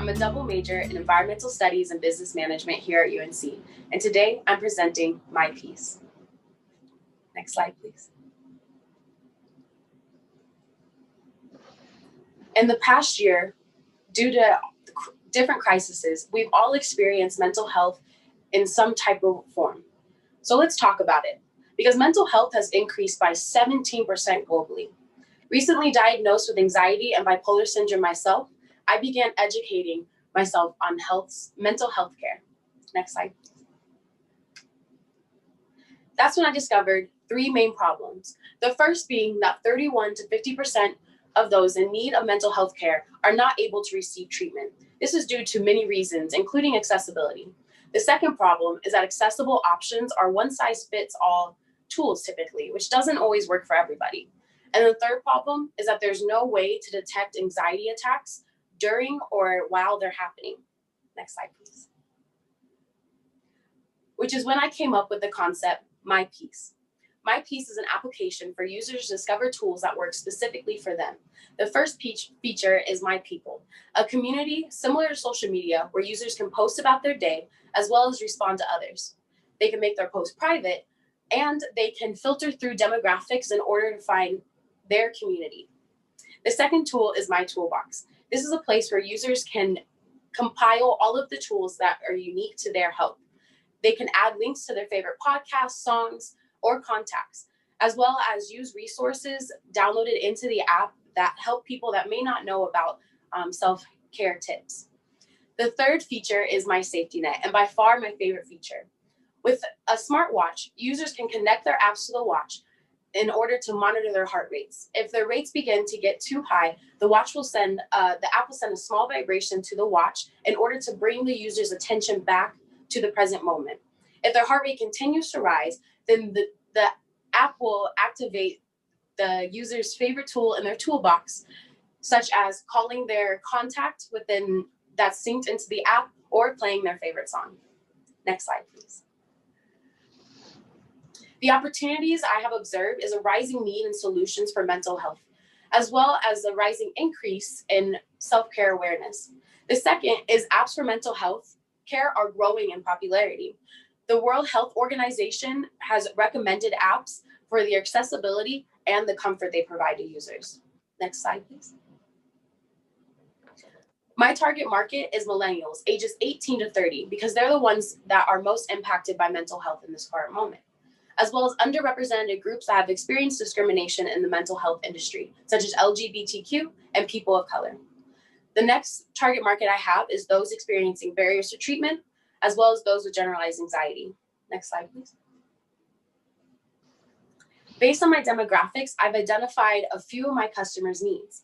I'm a double major in environmental studies and business management here at UNC, and today I'm presenting my piece. Next slide, please. In the past year, due to different crises, we've all experienced mental health in some type of form. So let's talk about it, because mental health has increased by 17% globally. Recently diagnosed with anxiety and bipolar syndrome myself, I began educating myself on mental health care. Next slide. That's when I discovered three main problems. The first being that 31 to 50% of those in need of mental health care are not able to receive treatment. This is due to many reasons, including accessibility. The second problem is that accessible options are one-size-fits-all tools typically, which doesn't always work for everybody. And the third problem is that there's no way to detect anxiety attacks during or while they're happening. Next slide, please. Which is when I came up with the concept, My Piece. My Piece is an application for users to discover tools that work specifically for them. The first feature is My People, a community similar to social media where users can post about their day as well as respond to others. They can make their post private, and they can filter through demographics in order to find their community. The second tool is My Toolbox. This is a place where users can compile all of the tools that are unique to their help. They can add links to their favorite podcasts, songs, or contacts, as well as use resources downloaded into the app that help people that may not know about self-care tips. The third feature is My Safety Net, and by far my favorite feature. With a smartwatch, users can connect their apps to the watch in order to monitor their heart rates. If their rates begin to get too high, the app will send a small vibration to the watch in order to bring the user's attention back to the present moment. If their heart rate continues to rise, then the app will activate the user's favorite tool in their toolbox, such as calling their contact that's synced into the app or playing their favorite song. Next slide, please. The opportunities I have observed is a rising need in solutions for mental health, as well as a rising increase in self-care awareness. The second is apps for mental health care are growing in popularity. The World Health Organization has recommended apps for the accessibility and the comfort they provide to users. Next slide, please. My target market is millennials, ages 18 to 30, because they're the ones that are most impacted by mental health in this current moment, as well as underrepresented groups that have experienced discrimination in the mental health industry, such as LGBTQ and people of color. The next target market I have is those experiencing barriers to treatment, as well as those with generalized anxiety. Next slide, please. Based on my demographics, I've identified a few of my customers' needs.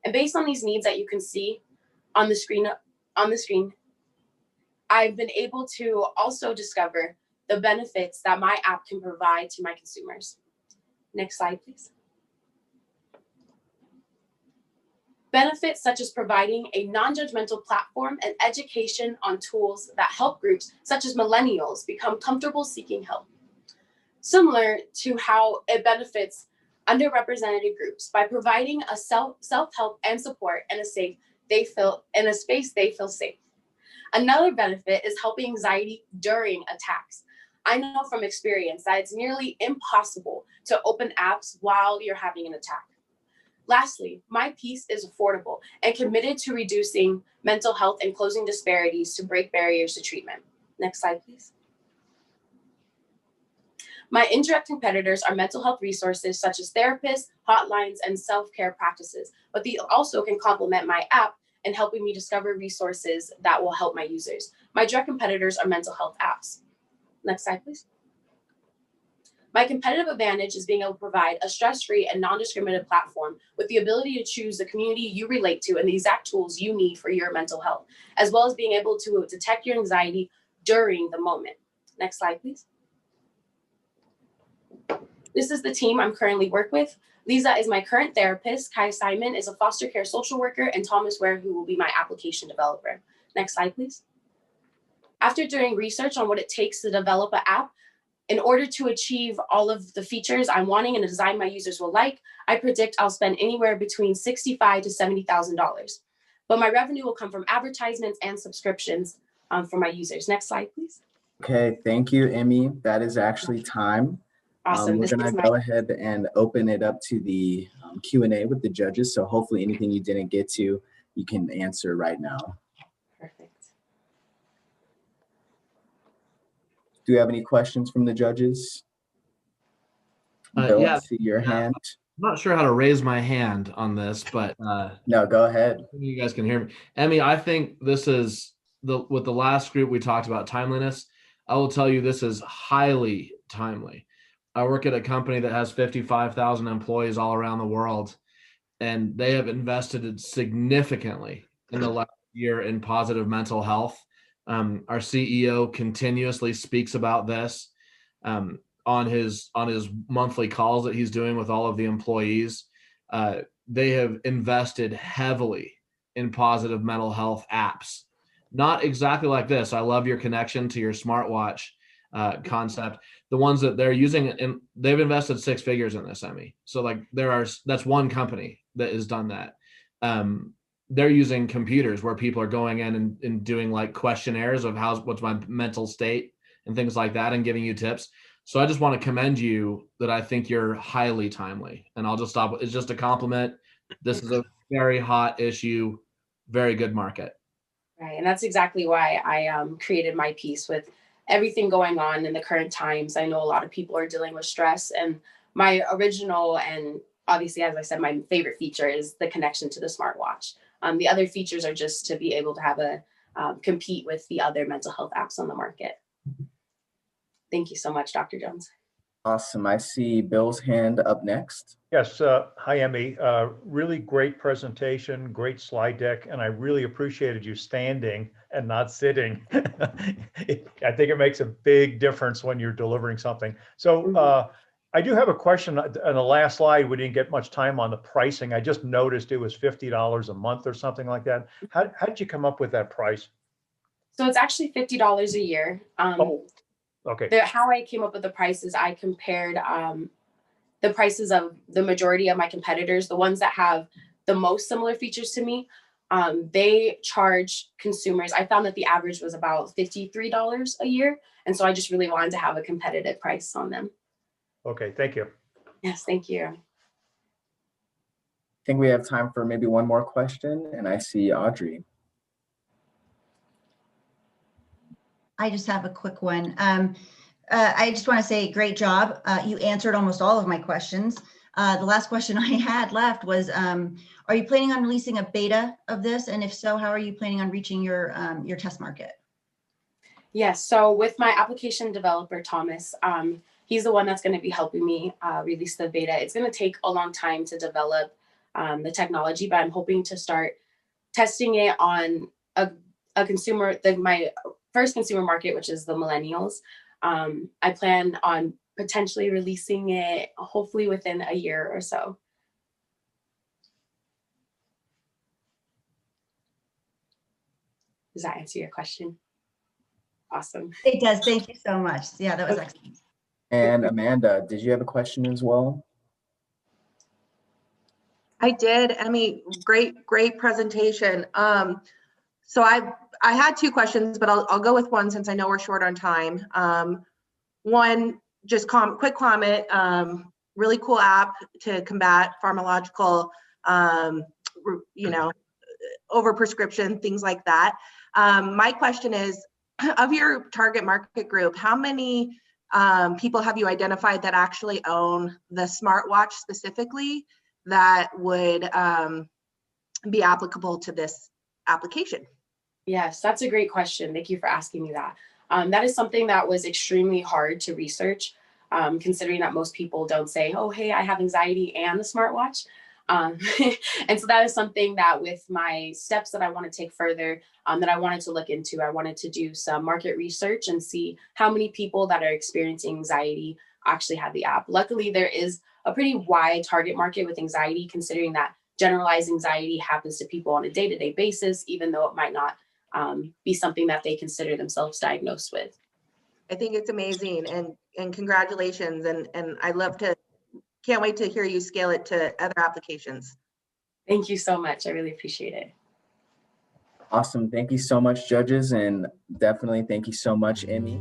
And based on these needs that you can see on the screen, I've been able to also discover the benefits that my app can provide to my consumers. Next slide, please. Benefits such as providing a non-judgmental platform and education on tools that help groups such as millennials become comfortable seeking help. Similar to how it benefits underrepresented groups by providing a self-help and support in a space they feel safe. Another benefit is helping anxiety during attacks. I know from experience that it's nearly impossible to open apps while you're having an attack. Lastly, My Piece is affordable and committed to reducing mental health and closing disparities to break barriers to treatment. Next slide, please. My indirect competitors are mental health resources such as therapists, hotlines, and self-care practices, but these also can complement my app in helping me discover resources that will help my users. My direct competitors are mental health apps. Next slide, please. My competitive advantage is being able to provide a stress-free and non-discriminative platform with the ability to choose the community you relate to and the exact tools you need for your mental health, as well as being able to detect your anxiety during the moment. Next slide, please. This is the team I'm currently work with. Lisa is my current therapist. Kai Simon is a foster care social worker, and Thomas Ware, who will be my application developer. Next slide, please. After doing research on what it takes to develop an app, in order to achieve all of the features I'm wanting and the design my users will like, I predict I'll spend anywhere between $65,000 to $70,000. but my revenue will come from advertisements and subscriptions for my users. Next slide, please. Okay, thank you, Emmy. That is actually time. Awesome. We're gonna go ahead and open it up to the Q&A with the judges. So hopefully anything you didn't get to, you can answer right now. Perfect. Do you have any questions from the judges? Bill, Yeah, I see your hand. I'm not sure how to raise my hand on this, but No, go ahead. you guys can hear me. Emmy, I think this is with the last group we talked about timeliness. I will tell you this is highly timely. I work at a company that has 55,000 employees all around the world, and they have invested significantly in the last year in positive mental health. Our CEO continuously speaks about this on his monthly calls that he's doing with all of the employees. They have invested heavily in positive mental health apps. Not exactly like this. I love your connection to your smartwatch concept. The ones that they're using, and they've invested 6 figures in this, Emmy. So like that's one company that has done that. They're using computers where people are going in and doing like questionnaires of what's my mental state and things like that, and giving you tips. So I just want to commend you that I think you're highly timely, and I'll just stop. It's just a compliment. This is a very hot issue, very good market. Right, and that's exactly why I created my piece. With everything going on in the current times, I know a lot of people are dealing with stress, and my original, and obviously, as I said, my favorite feature is the connection to the smartwatch. The other features are just to be able to have compete with the other mental health apps on the market. Thank you so much, Dr. Jones. Awesome. I see Bill's hand up next. Yes. Hi, Emmy. Really great presentation, great slide deck, and I really appreciated you standing and not sitting. I think it makes a big difference when you're delivering something. So I do have a question. On the last slide, we didn't get much time on the pricing. I just noticed it was $50 a month or something like that. How did you come up with that price? So it's actually $50 a year. Okay. How I came up with the prices, I compared the prices of the majority of my competitors, the ones that have the most similar features to me. They charge consumers. I found that the average was about $53 a year. And so I just really wanted to have a competitive price on them. Okay, thank you. Yes, thank you. I think we have time for maybe one more question, and I see Audrey. I just have a quick one. I just want to say great job. You answered almost all of my questions. The last question I had left was, are you planning on releasing a beta of this? And if so, how are you planning on reaching your test market? Yes, so with my application developer, Thomas, he's the one that's going to be helping me release the beta. It's going to take a long time to develop the technology, but I'm hoping to start testing it on a consumer, my first consumer market, which is the millennials. I plan on potentially releasing it hopefully within a year or so. Does that answer your question? Awesome. It does. Thank you so much. Yeah, that was excellent. And Amanda, did you have a question as well? I did. Emmy, great presentation. So I had 2 questions, but I'll go with one since I know we're short on time. One, just quick comment, really cool app to combat pharmacological, overprescription, things like that. My question is, of your target market group, how many people have you identified that actually own the smartwatch specifically that would be applicable to this application? Yes, that's a great question. Thank you for asking me that. That is something that was extremely hard to research, considering that most people don't say, oh, hey, I have anxiety and the smartwatch. And so that is something that with my steps that I want to take further, that I wanted to look into. I wanted to do some market research and see how many people that are experiencing anxiety actually have the app. Luckily, there is a pretty wide target market with anxiety, considering that generalized anxiety happens to people on a day-to-day basis, even though it might not be something that they consider themselves diagnosed with. I think it's amazing, and congratulations. And can't wait to hear you scale it to other applications. Thank you so much. I really appreciate it. Awesome. Thank you so much, judges, and definitely thank you so much, Emmy.